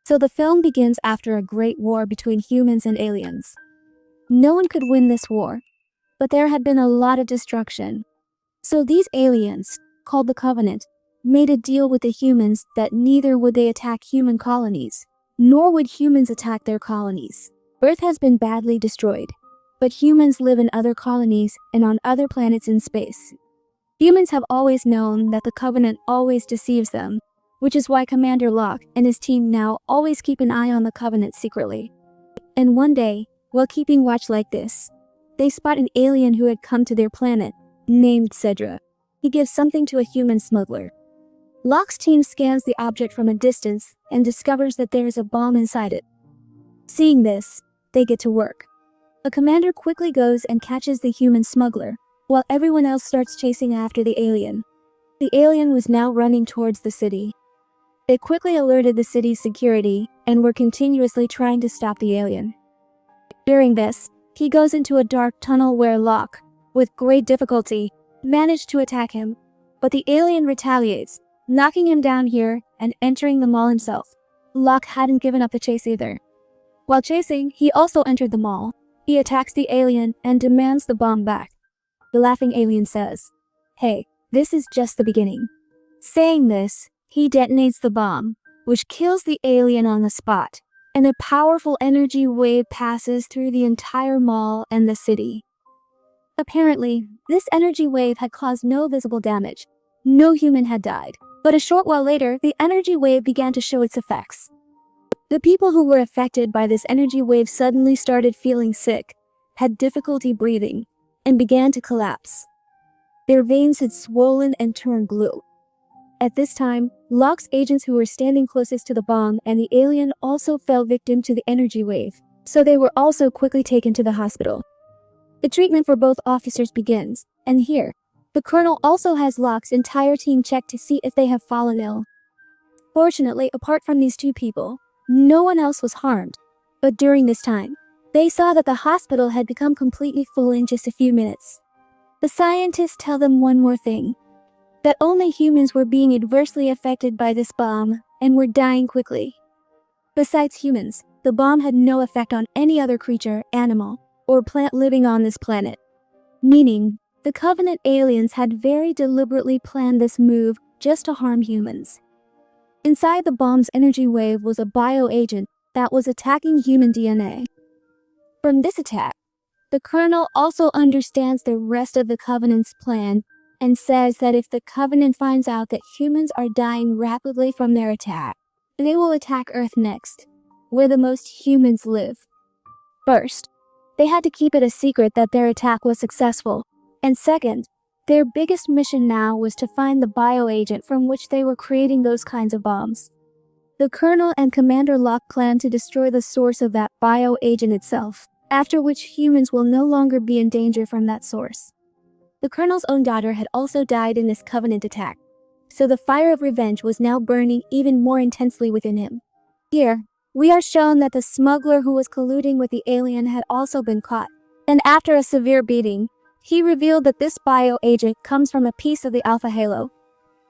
So the film begins after a great war between humans and aliens. No one could win this war, but there had been a lot of destruction. So these aliens, called the Covenant, made a deal with the humans that neither would they attack human colonies, nor would humans attack their colonies. Earth has been badly destroyed, but humans live in other colonies and on other planets in space. Humans have always known that the Covenant always deceives them, which is why Commander Locke and his team now always keep an eye on the Covenant secretly. And one day, while keeping watch like this, they spot an alien who had come to their planet, named Cedra. He gives something to a human smuggler. Locke's team scans the object from a distance and discovers that there is a bomb inside it. Seeing this, they get to work. The commander quickly goes and catches the human smuggler, while everyone else starts chasing after the alien. The alien was now running towards the city. They quickly alerted the city's security and were continuously trying to stop the alien. During this, he goes into a dark tunnel where Locke, with great difficulty, managed to attack him, but the alien retaliates, knocking him down here and entering the mall himself. Locke hadn't given up the chase either. While chasing, he also entered the mall. He attacks the alien and demands the bomb back. The laughing alien says, "Hey, this is just the beginning." Saying this, he detonates the bomb, which kills the alien on the spot, and a powerful energy wave passes through the entire mall and the city. Apparently, this energy wave had caused no visible damage. No human had died, but a short while later, the energy wave began to show its effects. The people who were affected by this energy wave suddenly started feeling sick, had difficulty breathing, and began to collapse. Their veins had swollen and turned blue. At this time, Locke's agents who were standing closest to the bomb and the alien also fell victim to the energy wave, so they were also quickly taken to the hospital. The treatment for both officers begins, and here, the colonel also has Locke's entire team checked to see if they have fallen ill. Fortunately, apart from these two people, no one else was harmed, but during this time, they saw that the hospital had become completely full in just a few minutes. The scientists tell them one more thing, that only humans were being adversely affected by this bomb and were dying quickly. Besides humans, the bomb had no effect on any other creature, animal, or plant living on this planet. Meaning, the Covenant aliens had very deliberately planned this move just to harm humans. Inside the bomb's energy wave was a bioagent that was attacking human DNA. From this attack, the colonel also understands the rest of the Covenant's plan and says that if the Covenant finds out that humans are dying rapidly from their attack, they will attack Earth next, where the most humans live. First, they had to keep it a secret that their attack was successful, and second, their biggest mission now was to find the bioagent from which they were creating those kinds of bombs. The colonel and Commander Locke plan to destroy the source of that bioagent itself, after which humans will no longer be in danger from that source. The colonel's own daughter had also died in this Covenant attack, so the fire of revenge was now burning even more intensely within him. Here, we are shown that the smuggler who was colluding with the alien had also been caught, and after a severe beating, he revealed that this bioagent comes from a piece of the Alpha Halo.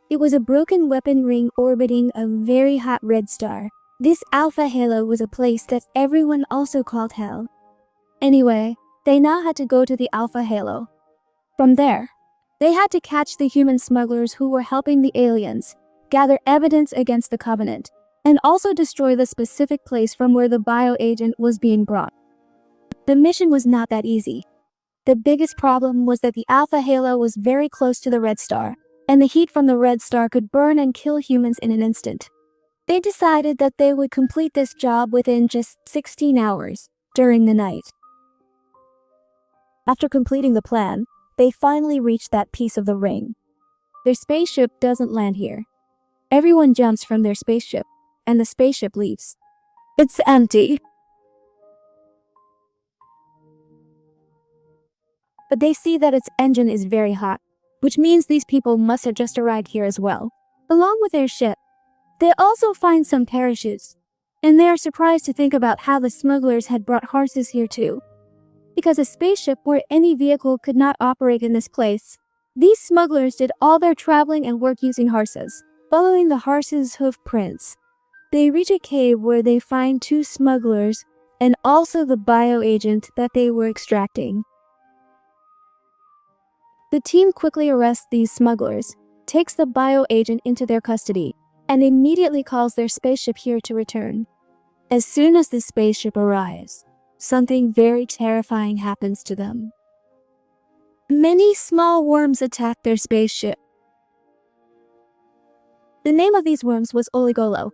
It was a broken weapon ring orbiting a very hot red star. This Alpha Halo was a place that everyone also called Hell. Anyway, they now had to go to the Alpha Halo. From there, they had to catch the human smugglers who were helping the aliens, gather evidence against the Covenant, and also destroy the specific place from where the bioagent was being brought. The mission was not that easy. The biggest problem was that the Alpha Halo was very close to the Red Star, and the heat from the Red Star could burn and kill humans in an instant. They decided that they would complete this job within just 16 hours, during the night. After completing the plan, they finally reached that piece of the ring. Their spaceship doesn't land here. Everyone jumps from their spaceship, and the spaceship leaves. It's empty. But they see that its engine is very hot, which means these people must have just arrived here as well, along with their ship. They also find some parachutes, and they are surprised to think about how the smugglers had brought horses here too. Because a spaceship or any vehicle could not operate in this place, these smugglers did all their traveling and work using horses, following the horses' hoof prints. They reach a cave where they find two smugglers and also the bioagent that they were extracting. The team quickly arrests these smugglers, takes the bioagent into their custody, and immediately calls their spaceship here to return. As soon as the spaceship arrives, something very terrifying happens to them. Many small worms attack their spaceship. The name of these worms was Oligolo.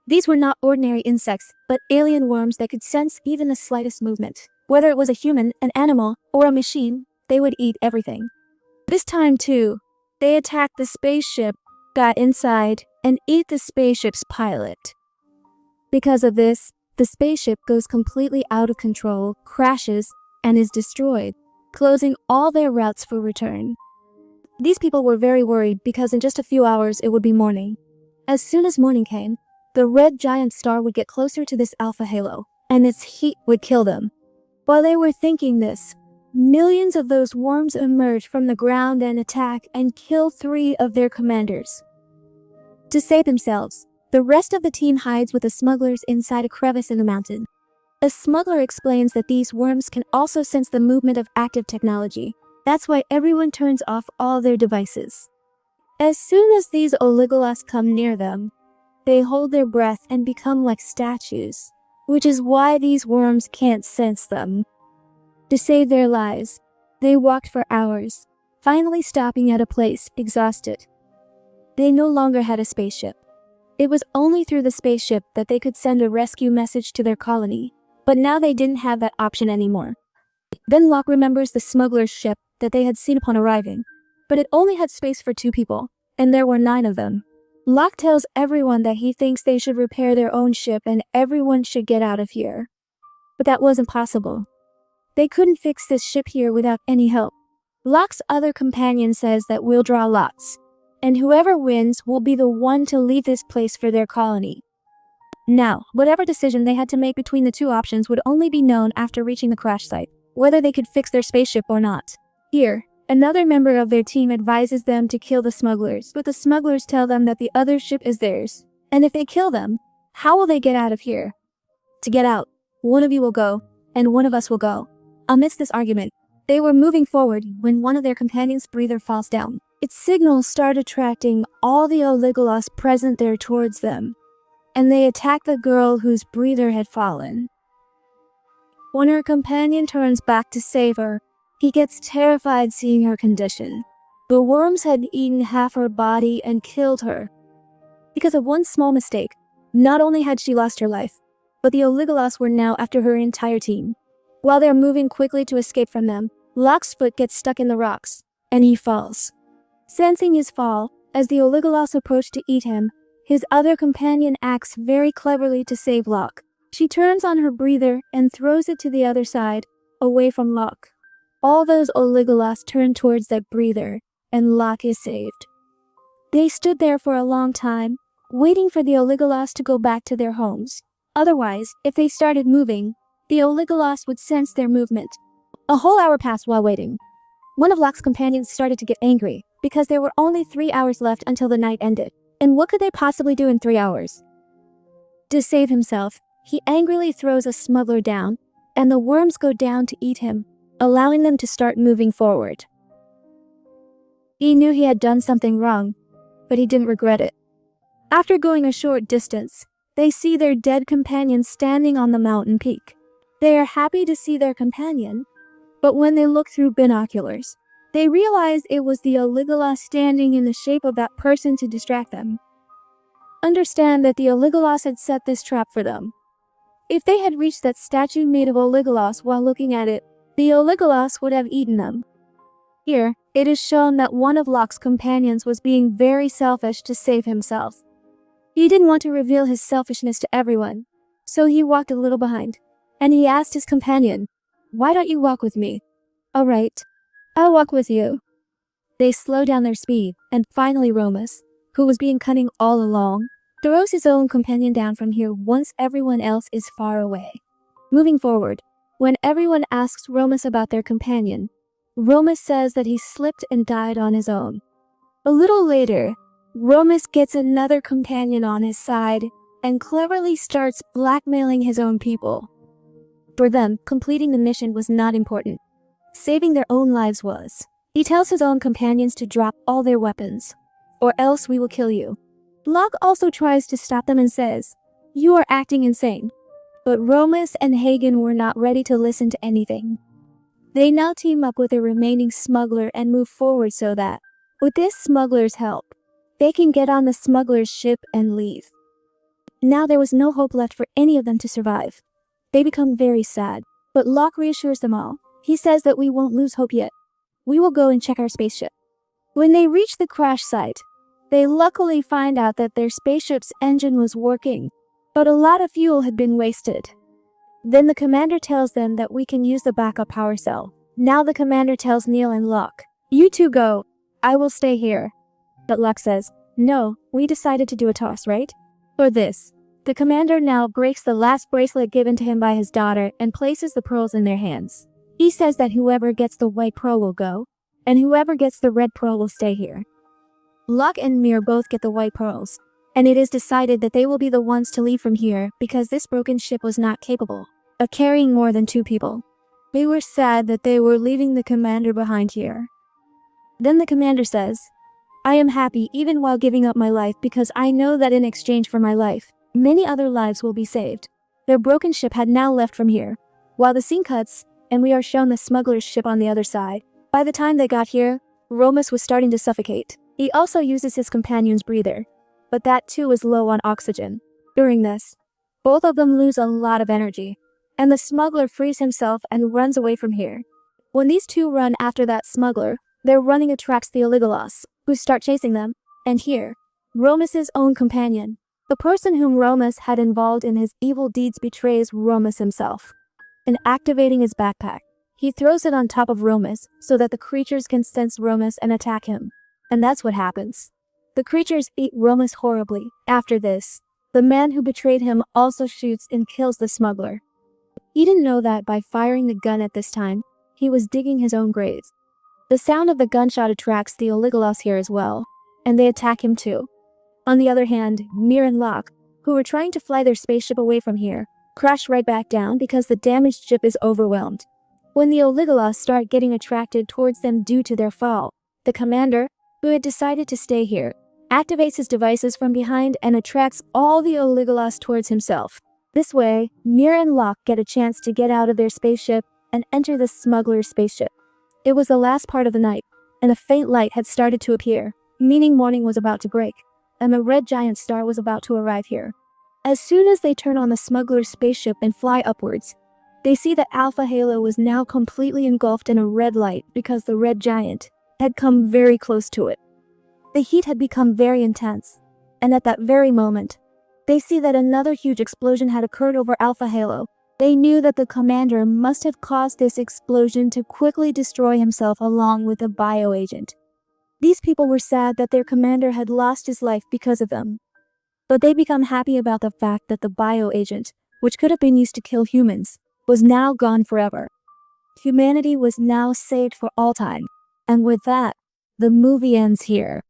These were not ordinary insects, but alien worms that could sense even the slightest movement. Whether it was a human, an animal, or a machine, they would eat everything. This time too, they attacked the spaceship, got inside, and ate the spaceship's pilot. Because of this, the spaceship goes completely out of control, crashes, and is destroyed, closing all their routes for return. These people were very worried because in just a few hours it would be morning. As soon as morning came, the red giant star would get closer to this alpha halo, and its heat would kill them. While they were thinking this, millions of those worms emerge from the ground and attack and kill 3 of their commanders. To save themselves, the rest of the team hides with the smugglers inside a crevice in the mountain. A smuggler explains that these worms can also sense the movement of active technology. That's why everyone turns off all their devices. As soon as these oligolas come near them, they hold their breath and become like statues, which is why these worms can't sense them. To save their lives, they walked for hours, finally stopping at a place, exhausted. They no longer had a spaceship. It was only through the spaceship that they could send a rescue message to their colony, but now they didn't have that option anymore. Then Locke remembers the smuggler's ship that they had seen upon arriving, but it only had space for 2 people, and there were 9 of them. Locke tells everyone that he thinks they should repair their own ship and everyone should get out of here. But that wasn't possible. They couldn't fix this ship here without any help. Locke's other companion says that we'll draw lots, and whoever wins will be the one to leave this place for their colony. Now, whatever decision they had to make between the 2 options would only be known after reaching the crash site, whether they could fix their spaceship or not. Here, another member of their team advises them to kill the smugglers, but the smugglers tell them that the other ship is theirs, and if they kill them, how will they get out of here? To get out, one of you will go, and one of us will go. Amidst this argument, they were moving forward when one of their companions' breather falls down. Its signals start attracting all the oligolas present there towards them, and they attack the girl whose breather had fallen. When her companion turns back to save her, he gets terrified seeing her condition. The worms had eaten half her body and killed her. Because of one small mistake, not only had she lost her life, but the oligolas were now after her entire team. While they're moving quickly to escape from them, Locke's foot gets stuck in the rocks, and he falls. Sensing his fall, as the oligolas approach to eat him, his other companion acts very cleverly to save Locke. She turns on her breather and throws it to the other side, away from Locke. All those oligolas turn towards that breather, and Locke is saved. They stood there for a long time, waiting for the oligolas to go back to their homes. Otherwise, if they started moving, the oligolas would sense their movement. A whole hour passed while waiting. One of Locke's companions started to get angry, because there were only 3 hours left until the night ended. And what could they possibly do in 3 hours? To save himself, he angrily throws a smuggler down, and the worms go down to eat him, allowing them to start moving forward. He knew he had done something wrong, but he didn't regret it. After going a short distance, they see their dead companion standing on the mountain peak. They are happy to see their companion, but when they look through binoculars, they realize it was the oligolas standing in the shape of that person to distract them. Understand that the oligolas had set this trap for them. If they had reached that statue made of oligolas while looking at it, the oligolas would have eaten them. Here, it is shown that one of Locke's companions was being very selfish to save himself. He didn't want to reveal his selfishness to everyone, so he walked a little behind, and he asked his companion, "Why don't you walk with me?" "All right, I'll walk with you." They slow down their speed, and finally Romus, who was being cunning all along, throws his own companion down from here once everyone else is far away. Moving forward, when everyone asks Romus about their companion, Romus says that he slipped and died on his own. A little later, Romus gets another companion on his side, and cleverly starts blackmailing his own people. For them, completing the mission was not important. Saving their own lives was. He tells his own companions to drop all their weapons, or else we will kill you. Locke also tries to stop them and says, "You are acting insane." But Romus and Hagen were not ready to listen to anything. They now team up with the remaining smuggler and move forward so that, with this smuggler's help, they can get on the smuggler's ship and leave. Now there was no hope left for any of them to survive. They become very sad, but Locke reassures them all. He says that we won't lose hope yet. We will go and check our spaceship. When they reach the crash site, they luckily find out that their spaceship's engine was working, but a lot of fuel had been wasted. Then the commander tells them that we can use the backup power cell. Now the commander tells Neil and Locke, "You two go. I will stay here." But Locke says, "No, we decided to do a toss, right?" For this, the commander now breaks the last bracelet given to him by his daughter and places the pearls in their hands. He says that whoever gets the white pearl will go, and whoever gets the red pearl will stay here. Locke and Mir both get the white pearls, and it is decided that they will be the ones to leave from here because this broken ship was not capable of carrying more than 2 people. They were sad that they were leaving the commander behind here. Then the commander says, "I am happy even while giving up my life because I know that in exchange for my life, many other lives will be saved." Their broken ship had now left from here, while the scene cuts, and we are shown the smuggler's ship on the other side. By the time they got here, Romus was starting to suffocate. He also uses his companion's breather, but that too was low on oxygen. During this, both of them lose a lot of energy, and the smuggler frees himself and runs away from here. When these two run after that smuggler, their running attracts the Oligolos, who start chasing them, and here, Romus's own companion, the person whom Romus had involved in his evil deeds, betrays Romus himself. And activating his backpack, he throws it on top of Romus so that the creatures can sense Romus and attack him. And that's what happens. The creatures eat Romus horribly. After this, the man who betrayed him also shoots and kills the smuggler. He didn't know that by firing the gun at this time, he was digging his own grave. The sound of the gunshot attracts the Oligolos here as well, and they attack him too. On the other hand, Mir and Locke, who were trying to fly their spaceship away from here, crash right back down because the damaged ship is overwhelmed. When the Oligolos start getting attracted towards them due to their fall, the commander, who had decided to stay here, activates his devices from behind and attracts all the Oligolos towards himself. This way, Mir and Locke get a chance to get out of their spaceship and enter the smuggler's spaceship. It was the last part of the night, and a faint light had started to appear, meaning morning was about to break, and the red giant star was about to arrive here. As soon as they turn on the smuggler's spaceship and fly upwards, they see that Alpha Halo was now completely engulfed in a red light because the red giant had come very close to it. The heat had become very intense, and at that very moment, they see that another huge explosion had occurred over Alpha Halo. They knew that the commander must have caused this explosion to quickly destroy himself along with the bioagent. These people were sad that their commander had lost his life because of them. But they become happy about the fact that the bioagent, which could have been used to kill humans, was now gone forever. Humanity was now saved for all time. And with that, the movie ends here.